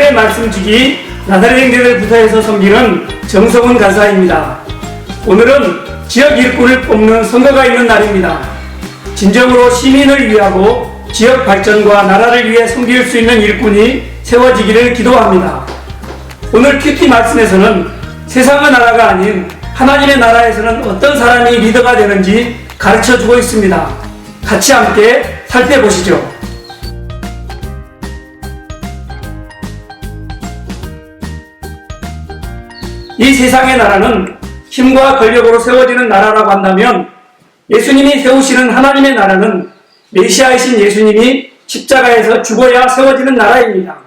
오늘의 말씀주기 나사렛 형제들 부서에서 섬기는 정성훈 간사입니다. 오늘은 지역 일꾼을 뽑는 선거가 있는 날입니다. 진정으로 시민을 위하고 지역 발전과 나라를 위해 섬길 수 있는 일꾼이 세워지기를 기도합니다. 오늘 큐티 말씀에서는 세상의 나라가 아닌 하나님의 나라에서는 어떤 사람이 리더가 되는지 가르쳐주고 있습니다. 같이 함께 살펴보시죠. 이 세상의 나라는 힘과 권력으로 세워지는 나라라고 한다면 예수님이 세우시는 하나님의 나라는 메시아이신 예수님이 십자가에서 죽어야 세워지는 나라입니다.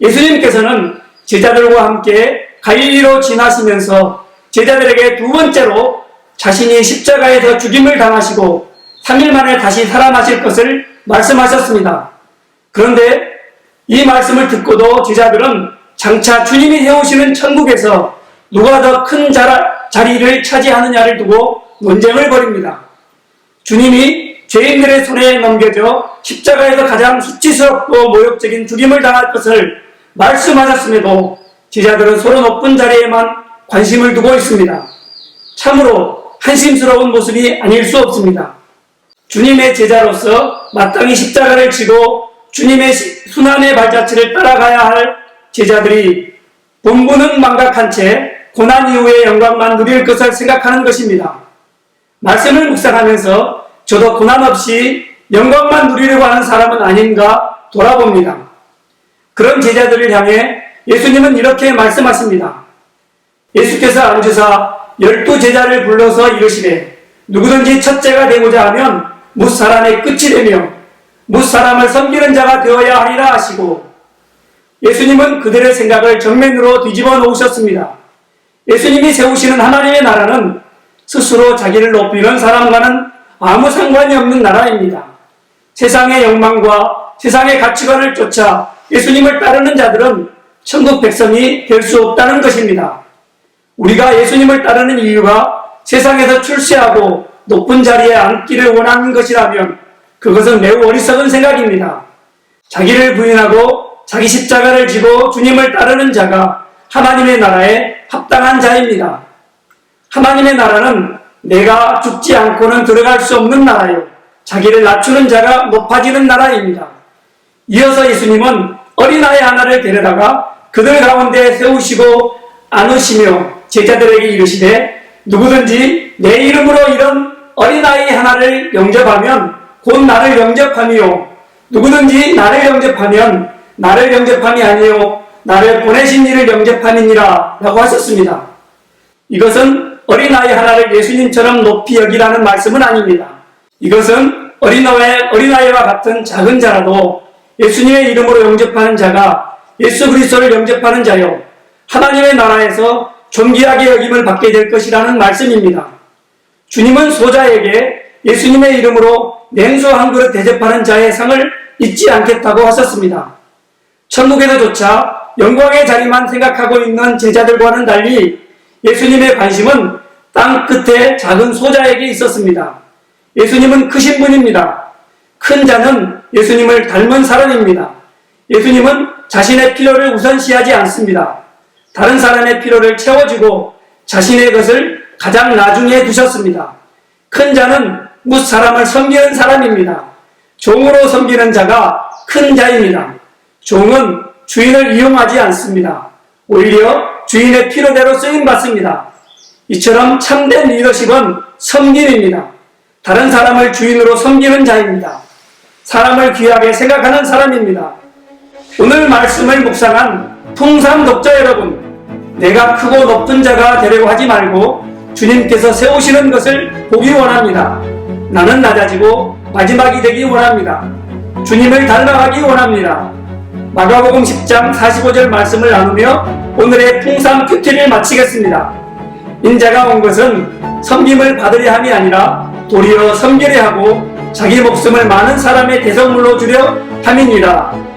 예수님께서는 제자들과 함께 갈릴리로 지나시면서 제자들에게 두 번째로 자신이 십자가에서 죽임을 당하시고 3일 만에 다시 살아나실 것을 말씀하셨습니다. 그런데 이 말씀을 듣고도 제자들은 장차 주님이 세우시는 천국에서 누가 더 큰 자리를 차지하느냐를 두고 논쟁을 벌입니다. 주님이 죄인들의 손에 넘겨져 십자가에서 가장 수치스럽고 모욕적인 죽임을 당할 것을 말씀하셨음에도 제자들은 서로 높은 자리에만 관심을 두고 있습니다. 참으로 한심스러운 모습이 아닐 수 없습니다. 주님의 제자로서 마땅히 십자가를 지고 주님의 순환의 발자취를 따라가야 할 제자들이 본분은 망각한 채 고난 이후의 영광만 누릴 것을 생각하는 것입니다. 말씀을 묵상하면서 저도 고난 없이 영광만 누리려고 하는 사람은 아닌가 돌아봅니다. 그런 제자들을 향해 예수님은 이렇게 말씀하십니다. 예수께서 앉으사 12제자를 불러서 이르시되 누구든지 첫째가 되고자 하면 뭇사람의 끝이 되며 뭇사람을 섬기는 자가 되어야 하리라 하시고 예수님은 그들의 생각을 정면으로 뒤집어 놓으셨습니다. 예수님이 세우시는 하나님의 나라는 스스로 자기를 높이는 사람과는 아무 상관이 없는 나라입니다. 세상의 욕망과 세상의 가치관을 쫓아 예수님을 따르는 자들은 천국 백성이 될 수 없다는 것입니다. 우리가 예수님을 따르는 이유가 세상에서 출세하고 높은 자리에 앉기를 원하는 것이라면 그것은 매우 어리석은 생각입니다. 자기를 부인하고 자기 십자가를 지고 주님을 따르는 자가 하나님의 나라에 합당한 자입니다. 하나님의 나라는 내가 죽지 않고는 들어갈 수 없는 나라요. 자기를 낮추는 자가 높아지는 나라입니다. 이어서 예수님은 어린아이 하나를 데려다가 그들 가운데 세우시고 안으시며 제자들에게 이르시되 누구든지 내 이름으로 이런 어린아이 하나를 영접하면 곧 나를 영접하며 누구든지 나를 영접하면 나를 영접함이 아니요 나를 보내신 이를 영접함이니라 라고 하셨습니다. 이것은 어린아이 하나를 예수님처럼 높이 여기라는 말씀은 아닙니다. 이것은 어린아이와 같은 작은 자라도 예수님의 이름으로 영접하는 자가 예수 그리스도를 영접하는 자요 하나님의 나라에서 존귀하게 여김을 받게 될 것이라는 말씀입니다. 주님은 소자에게 예수님의 이름으로 냉수 한 그릇 대접하는 자의 상을 잊지 않겠다고 하셨습니다. 천국에서조차 영광의 자리만 생각하고 있는 제자들과는 달리 예수님의 관심은 땅 끝에 작은 소자에게 있었습니다. 예수님은 크신 분입니다. 큰 자는 예수님을 닮은 사람입니다. 예수님은 자신의 필요를 우선시하지 않습니다. 다른 사람의 필요를 채워주고 자신의 것을 가장 나중에 두셨습니다. 큰 자는 뭇 사람을 섬기는 사람입니다. 종으로 섬기는 자가 큰 자입니다. 종은 주인을 이용하지 않습니다. 오히려 주인의 필요대로 쓰임받습니다. 이처럼 참된 리더십은 섬김입니다. 다른 사람을 주인으로 섬기는 자입니다. 사람을 귀하게 생각하는 사람입니다. 오늘 말씀을 묵상한 통삼 독자 여러분, 내가 크고 높은 자가 되려고 하지 말고 주님께서 세우시는 것을 보기 원합니다. 나는 낮아지고 마지막이 되기 원합니다. 주님을 닮아가기 원합니다. 마가복음 10장 45절 말씀을 나누며 오늘의 통삼 큐티를 마치겠습니다. 인자가 온 것은 섬김을 받으려 함이 아니라 도리어 섬기려 하고 자기 목숨을 많은 사람의 대성물로 주려 함이니라.